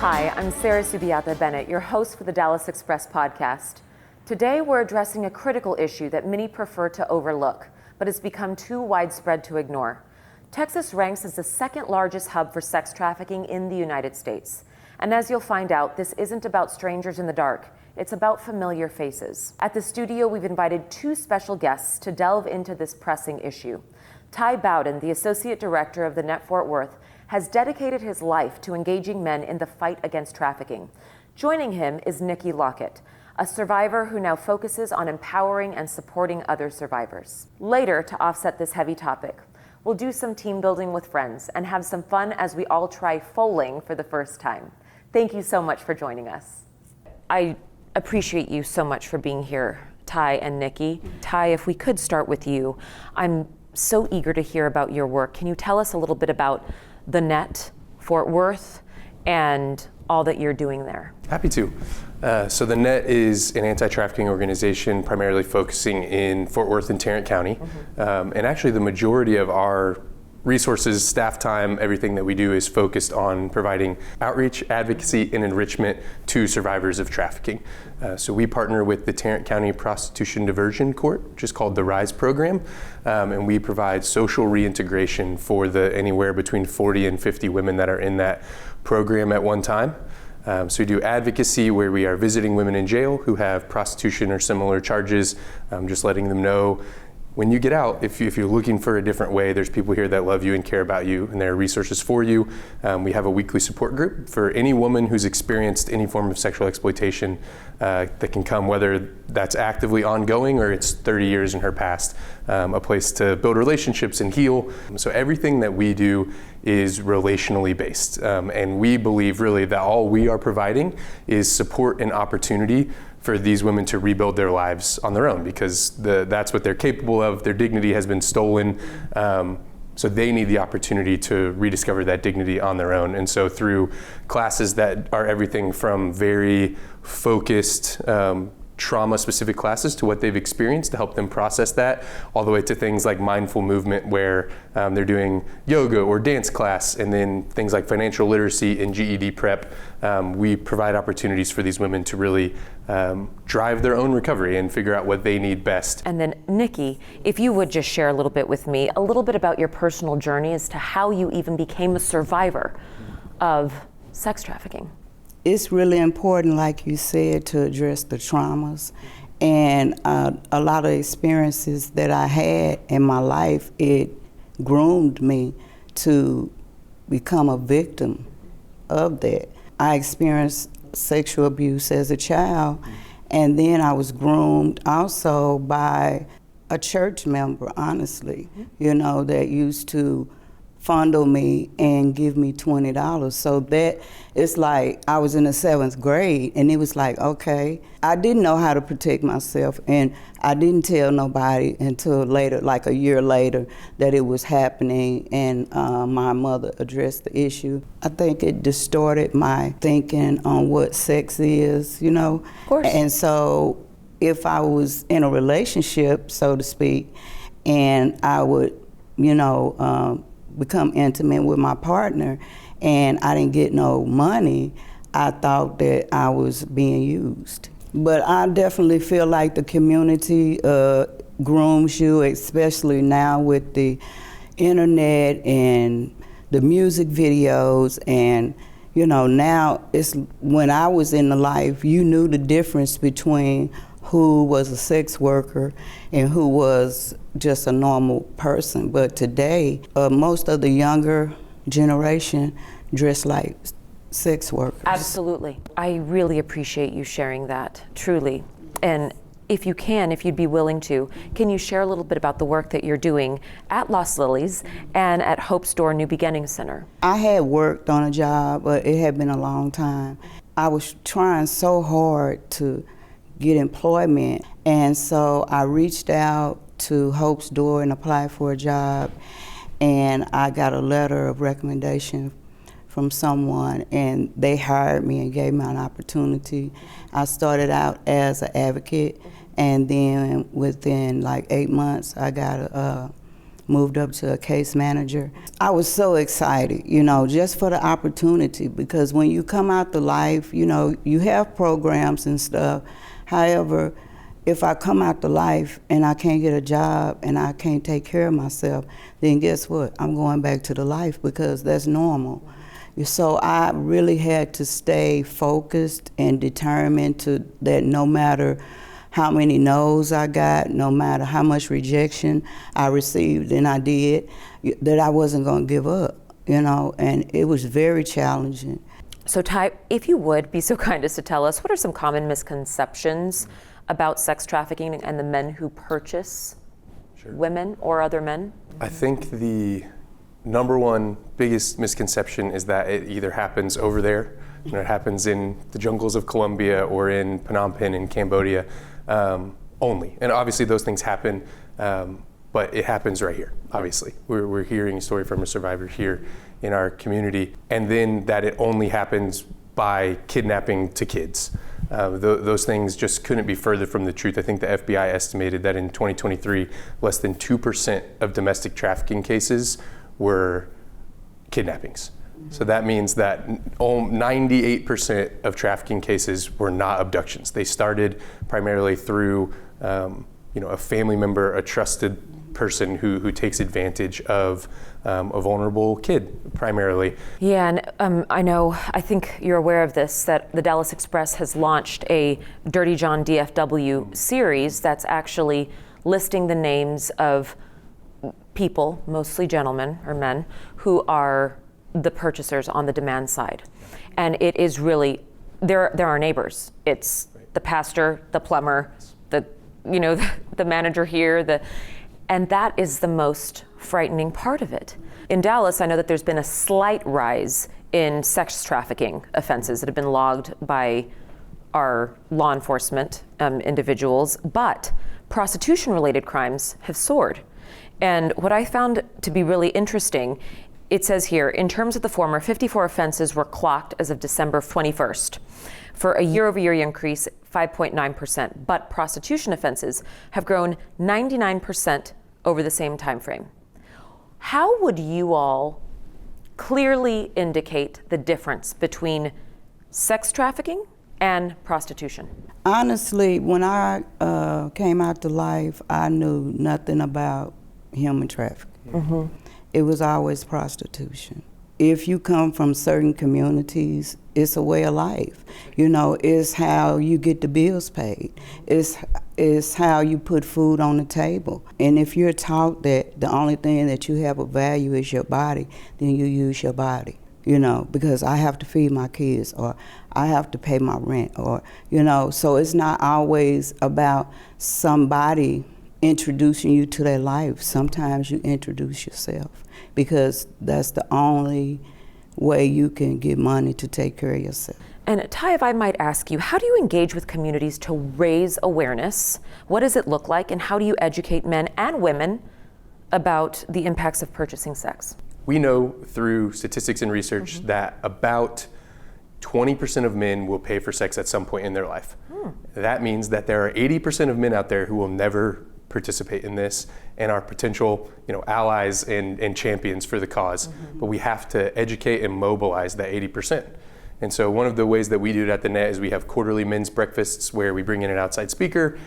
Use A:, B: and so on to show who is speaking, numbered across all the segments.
A: Hi, I'm Sarah Subiata Bennett, your host for the Dallas Express podcast. Today we're addressing a critical issue that many prefer to overlook, but has become too widespread to ignore. Texas ranks as the second largest hub for sex trafficking in the United States. And as you'll find out, this isn't about strangers in the dark. It's about familiar faces. At the studio, we've invited two special guests to delve into this pressing issue. Ty Bowden, the Associate Director of the Net Fort Worth, has dedicated his life to engaging men in the fight against trafficking. Joining him is Nikki Lockett, a survivor who now focuses on empowering and supporting other survivors. Later, to offset this heavy topic, we'll do some team building with friends and have some fun as we all try Fowling for the first time. Thank you so much for joining us. I appreciate you so much for being here, Ty and Nikki. Ty, if we could start with you, I'm so eager to hear about your work. Can you tell us a little bit about the Net Fort Worth and all that you're doing there?
B: Happy to. So the Net is an anti-trafficking organization primarily focusing in Fort Worth and Tarrant County. And actually the majority of our resources, staff time, everything that we do is focused on providing outreach, advocacy, and enrichment to survivors of trafficking. So we partner with the Tarrant County Prostitution Diversion Court, which is called the RISE program, and we provide social reintegration for the anywhere between 40 and 50 women that are in that program at one time. So we do advocacy where we are visiting women in jail who have prostitution or similar charges, just letting them know when you get out, if you're looking for a different way, there's people here that love you and care about you, and there are resources for you. We have a weekly support group for any woman who's experienced any form of sexual exploitation that can come, whether that's actively ongoing or it's 30 years in her past, a place to build relationships and heal. So everything that we do is relationally based. And we believe really that all we are providing is support and opportunity for these women to rebuild their lives on their own, because that's what they're capable of. Their dignity has been stolen, so they need the opportunity to rediscover that dignity on their own. And so through classes that are everything from very focused, trauma-specific classes to what they've experienced to help them process that, all the way to things like mindful movement where they're doing yoga or dance class, and then things like financial literacy and GED prep. We provide opportunities for these women to really drive their own recovery and figure out what they need best.
A: And then Nikki, if you would just share a little bit with me, a little bit about your personal journey as to how you even became a survivor of sex trafficking.
C: It's really important, like you said, to address the traumas. And a lot of experiences that I had in my life, it groomed me to become a victim of that. I experienced sexual abuse as a child, and then I was groomed also by a church member, honestly, that used to fondle me and give me $20. So that it's like I was in the 7th grade, and it was like, okay, I didn't know how to protect myself, and I didn't tell nobody until later, like a year later, that it was happening, and my mother addressed the issue. I think it distorted my thinking on what sex is,
A: Of course.
C: And so if I was in a relationship, so to speak, and I would, become intimate with my partner, and I didn't get no money, I thought that I was being used. But I definitely feel like the community grooms you, especially now with the internet and the music videos, and now it's, when I was in the life, you knew the difference between who was a sex worker and who was just a normal person. But today, most of the younger generation dress like sex workers.
A: Absolutely. I really appreciate you sharing that, truly. And if you'd be willing to, can you share a little bit about the work that you're doing at Los Lilies and at Hope's Door New Beginnings Center?
C: I had worked on a job, but it had been a long time. I was trying so hard to get employment, and so I reached out to Hope's Door and applied for a job, and I got a letter of recommendation from someone, and they hired me and gave me an opportunity. I started out as an advocate, and then within like 8 months I got a moved up to a case manager. I was so excited, you know, just for the opportunity, because when you come out to life, you know, you have programs and stuff. However, if I come out to life and I can't get a job and I can't take care of myself, then guess what? I'm going back to the life, because that's normal. So I really had to stay focused and determined that no matter how many no's I got, no matter how much rejection I received, and I did, that I wasn't going to give up, you know, and it was very challenging.
A: So Ty, if you would be so kind as to tell us, what are some common misconceptions about sex trafficking and the men who purchase women or other men?
B: I think the number one biggest misconception is that it either happens over there, you know, it happens in the jungles of Colombia or in Phnom Penh in Cambodia only. And obviously those things happen, but it happens right here, obviously. We're hearing a story from a survivor here in our community, and then that it only happens by kidnapping to kids. Those things just couldn't be further from the truth. I think the FBI estimated that in 2023, less than 2% of domestic trafficking cases were kidnappings. So that means that 98% of trafficking cases were not abductions. They started primarily through a family member, a trusted person who takes advantage of a vulnerable kid, primarily.
A: Yeah, and I think you're aware of this, that the Dallas Express has launched a Dirty John DFW series that's actually listing the names of people, mostly gentlemen or men, who are the purchasers on the demand side. And it is really, there are neighbors. It's the pastor, the plumber, the manager here, and that is the most frightening part of it. In Dallas, I know that there's been a slight rise in sex trafficking offenses that have been logged by our law enforcement individuals, but prostitution-related crimes have soared. And what I found to be really interesting, it says here, in terms of the former, 54 offenses were clocked as of December 21st, for a year-over-year increase 5.9%, but prostitution offenses have grown 99% over the same time frame. How would you all clearly indicate the difference between sex trafficking and prostitution?
C: Honestly, when I came out to life, I knew nothing about human trafficking. Mm-hmm. It was always prostitution. If you come from certain communities, it's a way of life. You know, it's how you get the bills paid. It's how you put food on the table. And if you're taught that the only thing that you have of value is your body, then you use your body, you know, because I have to feed my kids, or I have to pay my rent, or, you know, so it's not always about somebody introducing you to their life. Sometimes you introduce yourself, because that's the only way you can get money to take care of yourself.
A: And Ty, if I might ask you, how do you engage with communities to raise awareness? What does it look like, and how do you educate men and women about the impacts of purchasing sex?
B: We know through statistics and research that about 20% of men will pay for sex at some point in their life. That means that there are 80% of men out there who will never participate in this and are potential, allies and champions for the cause. But we have to educate and mobilize that 80%. And so one of the ways that we do it at the Net is we have quarterly men's breakfasts where we bring in an outside speaker.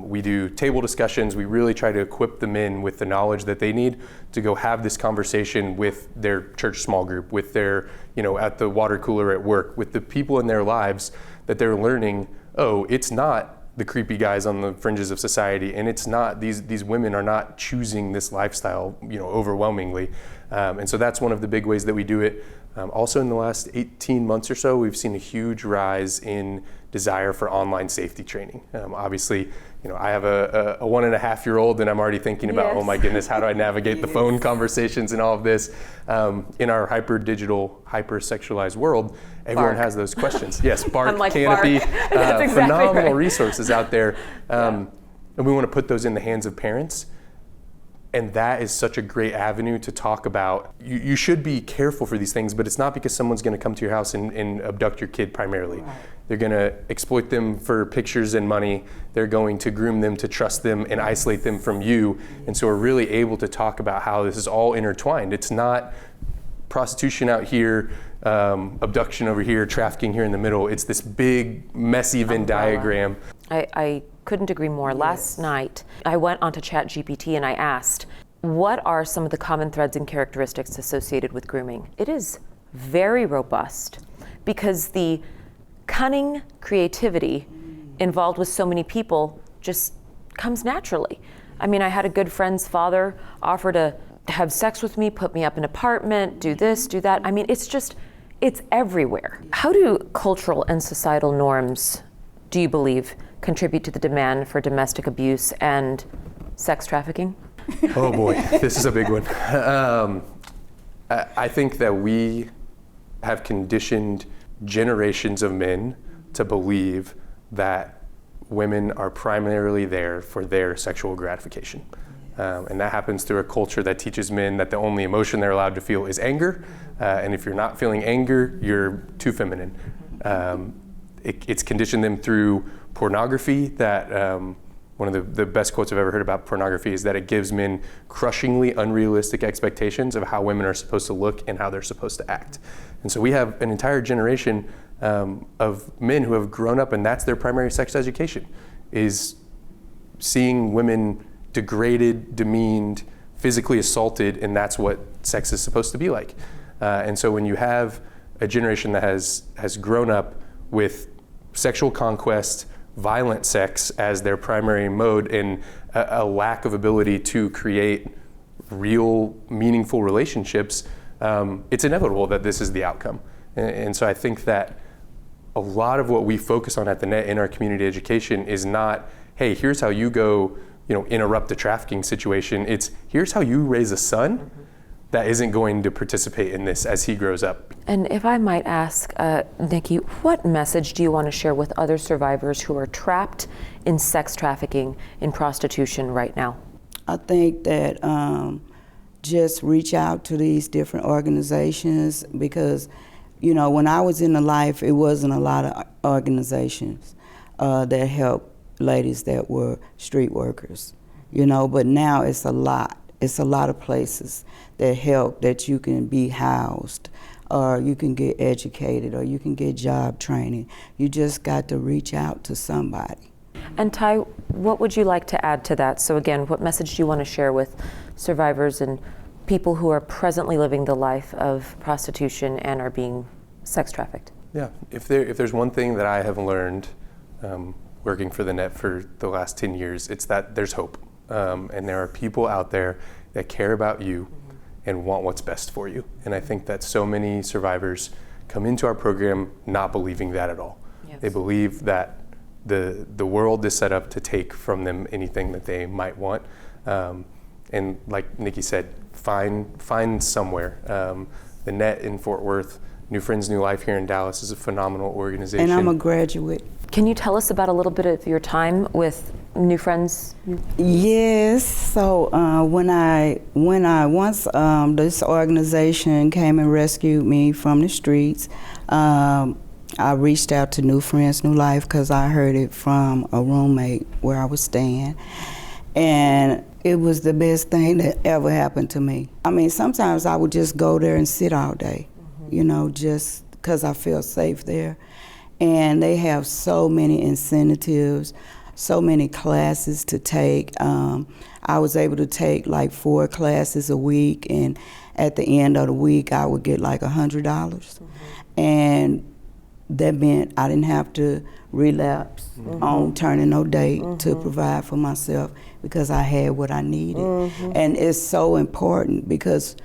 B: We do table discussions. We really try to equip the men with the knowledge that they need to go have this conversation with their church small group, with their, at the water cooler at work, with the people in their lives, that they're learning, it's not the creepy guys on the fringes of society, and it's not, these women are not choosing this lifestyle, overwhelmingly. And so that's one of the big ways that we do it. Also in the last 18 months or so, we've seen a huge rise in desire for online safety training. Obviously, I have a 1.5-year-old, and I'm already thinking about, oh my goodness, how do I navigate the phone conversations and all of this? In our hyper-digital, hyper-sexualized world, everyone has those questions. Yes, Bark,
A: like
B: Canopy,
A: Bark. That's exactly
B: phenomenal
A: right.
B: resources out there. And we want to put those in the hands of parents. And that is such a great avenue to talk about. You should be careful for these things, but it's not because someone's going to come to your house and abduct your kid primarily. Right. They're going to exploit them for pictures and money. They're going to groom them to trust them and isolate them from you. And so we're really able to talk about how this is all intertwined. It's not prostitution out here, abduction over here, trafficking here in the middle. It's this big, messy Venn diagram.
A: I couldn't agree more. Yes. Last night, I went onto ChatGPT and I asked, what are some of the common threads and characteristics associated with grooming? It is very robust because the cunning creativity involved with so many people just comes naturally. I mean, I had a good friend's father offer to have sex with me, put me up in an apartment, do this, do that. I mean, it's everywhere. How do cultural and societal norms, do you believe, contribute to the demand for domestic abuse and sex trafficking?
B: Oh boy, this is a big one. I think that we have conditioned generations of men to believe that women are primarily there for their sexual gratification. And that happens through a culture that teaches men that the only emotion they're allowed to feel is anger. And if you're not feeling anger, you're too feminine. It's conditioned them through pornography. That one of the best quotes I've ever heard about pornography is that it gives men crushingly unrealistic expectations of how women are supposed to look and how they're supposed to act. And so we have an entire generation of men who have grown up, and that's their primary sex education, is seeing women degraded, demeaned, physically assaulted, and that's what sex is supposed to be like. And so when you have a generation that has grown up with sexual conquest, violent sex as their primary mode, and a lack of ability to create real, meaningful relationships, it's inevitable that this is the outcome. And so I think that a lot of what we focus on at the Net in our community education is not, hey, here's how you go, interrupt the trafficking situation. It's here's how you raise a son that isn't going to participate in this as he grows up.
A: And if I might ask, Nikki, what message do you want to share with other survivors who are trapped in sex trafficking, in prostitution right now?
C: I think that just reach out to these different organizations because, when I was in the life, it wasn't a lot of organizations that helped ladies that were street workers, but now it's a lot. It's a lot of places that help, that you can be housed, or you can get educated, or you can get job training. You just got to reach out to somebody.
A: And Ty, what would you like to add to that? So again, what message do you want to share with survivors and people who are presently living the life of prostitution and are being sex trafficked?
B: Yeah, if there's one thing that I have learned working for the Net for the last 10 years, it's that there's hope. And there are people out there that care about you and want what's best for you. And I think that so many survivors come into our program not believing that at all. Yes. They believe that the world is set up to take from them anything that they might want. And like Nikki said, find somewhere. The Net in Fort Worth, New Friends, New Life here in Dallas is a phenomenal organization.
C: And I'm a graduate.
A: Can you tell us about a little bit of your time with New Friends?
C: Yes. So when I once this organization came and rescued me from the streets, I reached out to New Friends, New Life because I heard it from a roommate where I was staying, and it was the best thing that ever happened to me. I mean, sometimes I would just go there and sit all day, just because I feel safe there. And they have so many incentives, so many classes to take. I was able to take like 4 classes a week, and at the end of the week I would get like $100. And that meant I didn't have to relapse on turning no date to provide for myself because I had what I needed. And it's so important because,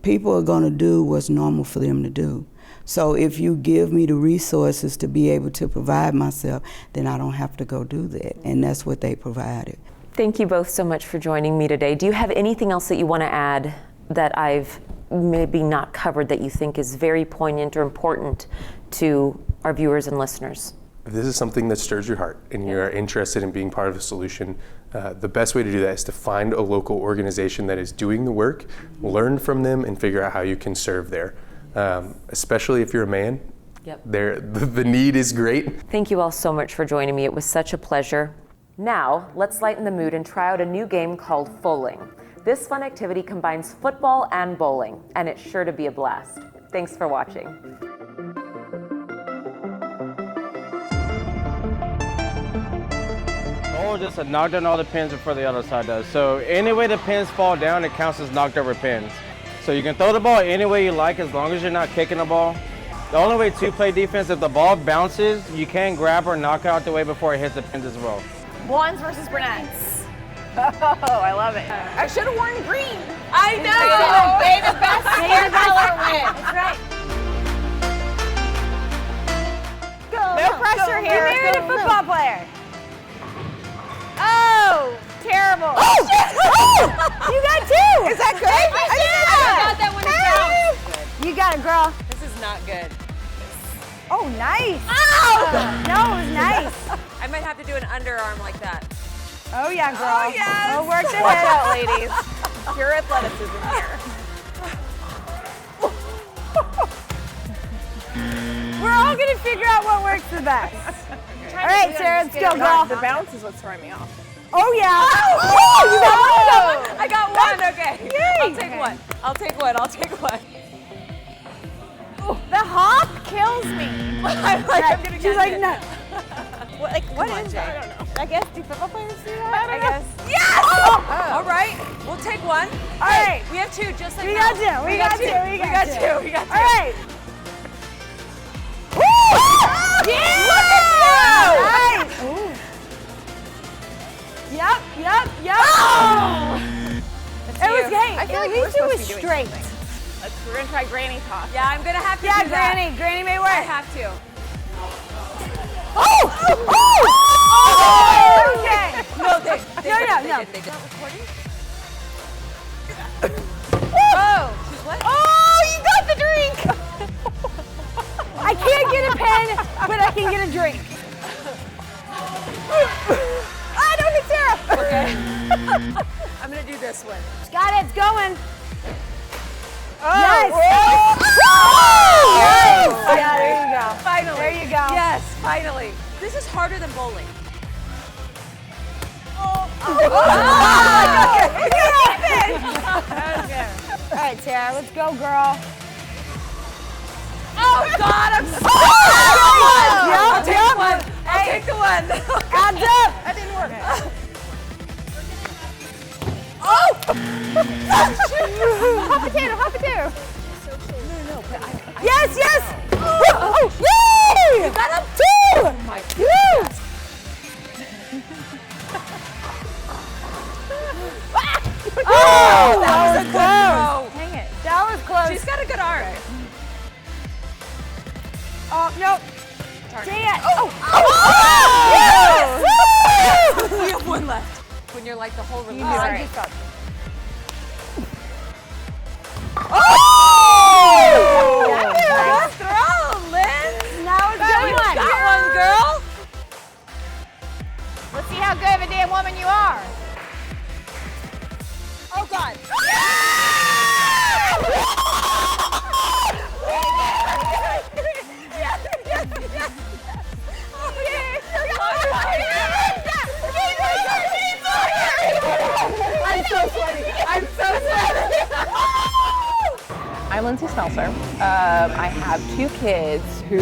C: people are gonna do what's normal for them to do. So if you give me the resources to be able to provide myself, then I don't have to go do that. And that's what they provided.
A: Thank you both so much for joining me today. Do you have anything else that you want to add that I've maybe not covered that you think is very poignant or important to our viewers and listeners?
B: if this is something that stirs your heart and you are interested in being part of a solution, the best way to do that is to find a local organization that is doing the work, learn from them, and figure out how you can serve there. Especially if you're a man, the need is great.
A: Thank you all so much for joining me. It was such a pleasure. Now, let's lighten the mood and try out a new game called Fowling. This fun activity combines football and bowling, and it's sure to be a blast. Thanks for watching.
D: Or just to knock down all the pins before the other side does. So any way the pins fall down, it counts as knocked over pins. So you can throw the ball any way you like as long as you're not kicking the ball. The only way to play defense, if the ball bounces, you can grab or knock it out the way before it hits the pins as well.
E: Blondes versus brunettes. Oh, I love it. I should have worn green. I know. May the best hair color win. That's right. No pressure here. You married a football player. Oh, terrible. Oh, you got two. Is that good? I got that one down. You got it, girl.
F: This is not good.
E: Oh, nice. Oh! No, it was nice.
F: I might have to do an underarm like that.
E: Oh, yeah, girl.
F: Oh, yes.
E: We'll work the
F: Watch
E: head.
F: out, ladies. Pure athleticism here.
E: We're all going to figure out what works the best. All right, Sarah, let's go, girl.
F: The bounce is what's throwing me off.
E: Oh, yeah.
F: Oh,
E: you got one.
F: I got one, okay.
E: Yay.
F: I'll take one. I'll take one. I'll take one.
E: The hop kills me.
F: I'm like, I'm gonna
E: She's
F: catch
E: like,
F: it.
E: no.
F: What is that? I don't know.
E: I guess, do football players do that?
F: I guess. Yes! Oh. All right, we'll take one.
E: All right.
F: We have two, just like
E: We
F: Mel.
E: got two. We got two.
F: We got two. We got two.
E: All right. Woo!
F: Yeah! Look at
E: Nice. Yep.
F: Oh!
E: It was great.
F: I feel
E: At
F: like we're
E: least it was
F: supposed to be doing
E: straight.
F: something. We're gonna try granny toss. Yeah, I'm gonna have to
E: Yeah,
F: do that.
E: Granny may work.
F: I have to.
E: Oh! Okay.
F: No, they
E: No.
F: did. Oh, she's what?
E: Oh, you got the drink. I can't get a pen, but I can get a drink. I don't get Sarah.
F: Okay. I'm gonna do this one.
E: Got it. It's going.
F: Oh,
E: Yes.
F: whoa!
E: Yes.
F: Oh,
E: Yeah, there you go.
F: Finally.
E: There you go.
F: Yes, finally. This is harder than bowling.
E: Okay. All right, Sarah, let's go, girl.
F: Oh God, I'm so I'll take one. I'll take the one.
E: Adds up.
F: That didn't work.
E: Hot potato. No, but yes. Oh, yay!
F: You got up
E: two.
F: Oh my God.
E: Oh,
F: That was a good
E: close.
F: throw.
E: Dang it. That was close.
F: She's got a good arm.
E: Oh, no.
F: Darn
E: Dang
F: it.
E: it. Yes! Woo!
F: We have one left. When you're like the whole release.
E: Oh,
F: Right.
E: just got-
F: Oh!
E: Nice.
F: Good throw, Lynn.
E: Now it's good
F: You
E: one.
F: got one, girl.
E: Let's see how good of a damn woman you are.
F: Oh God. I'm so sweaty.
G: I'm Lindsay Smelser. I have two kids who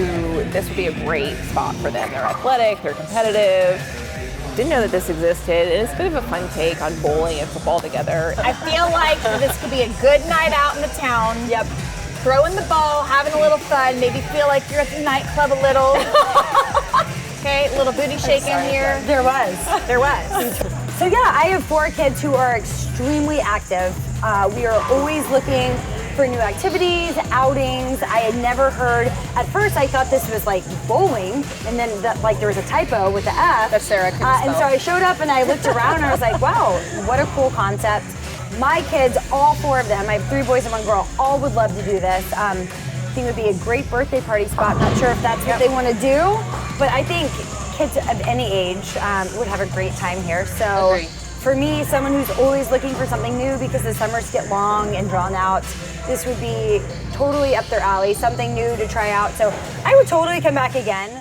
G: this would be a great spot for them. They're athletic, they're competitive. Didn't know that this existed, and it's a bit of a fun take on bowling and football together.
E: I feel like this could be a good night out in the town.
G: Yep.
E: Throwing the ball, having a little fun, maybe feel like you're at the nightclub a little. Okay, a little booty shaking here.
H: There was. So yeah, I have 4 kids who are extremely active. We are always looking for new activities, outings. I had never heard, at first I thought this was like bowling, and then there was a typo with the F.
G: That Sarah couldn't
H: And so
G: spell.
H: I showed up and I looked around and I was like, wow, what a cool concept. My kids, all 4 of them, I have 3 boys and 1 girl, all would love to do this. I think it would be a great birthday party spot. Not sure if that's what they want to do, but I think kids of any age would have a great time here. So for me, someone who's always looking for something new because the summers get long and drawn out, this would be totally up their alley, something new to try out. So I would totally come back again.